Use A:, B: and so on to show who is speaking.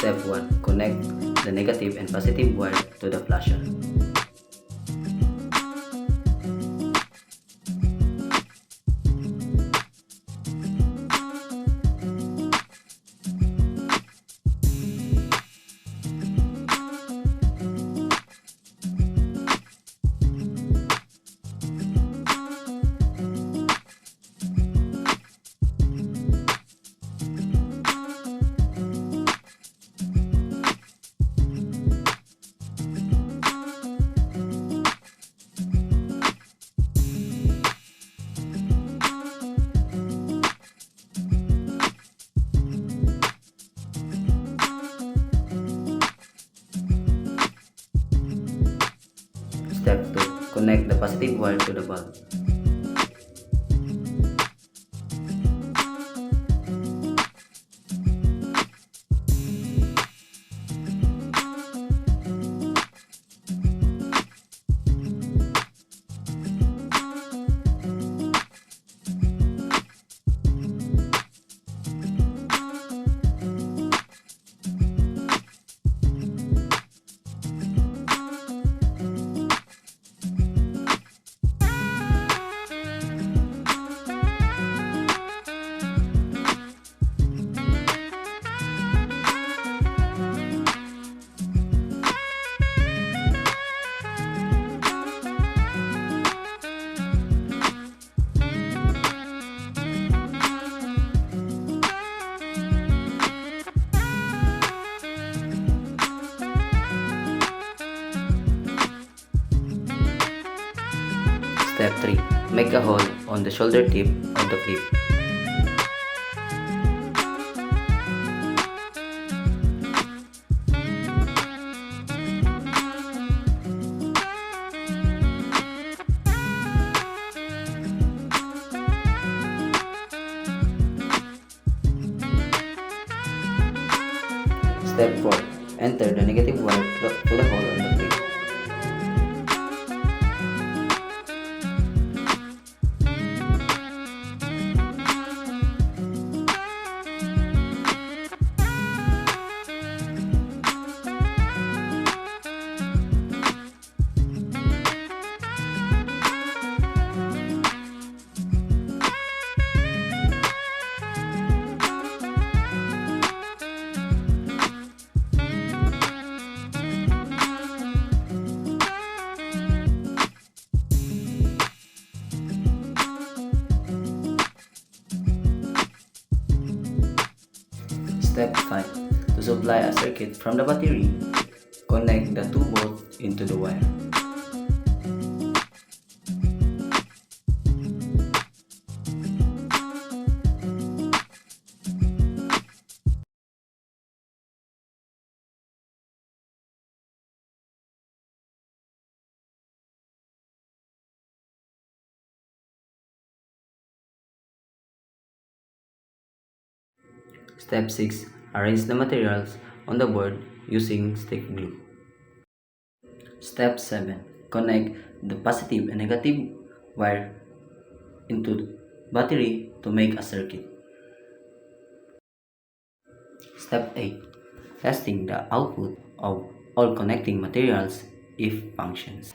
A: Step 1. Connect the negative and positive wire to the flasher. Step 2. Connect the positive wire to the bulb. Step 3. Make a hole on the shoulder tip of the clip. Step 4. Enter the negative wire to the hole on the clip. Step 5. To supply a circuit from the battery, connect the 2 bolts into the wire. Step 6. Arrange the materials on the board using stick glue. Step 7. Connect the positive and negative wire into the battery to make a circuit. Step 8. Testing the output of all connecting materials if functions.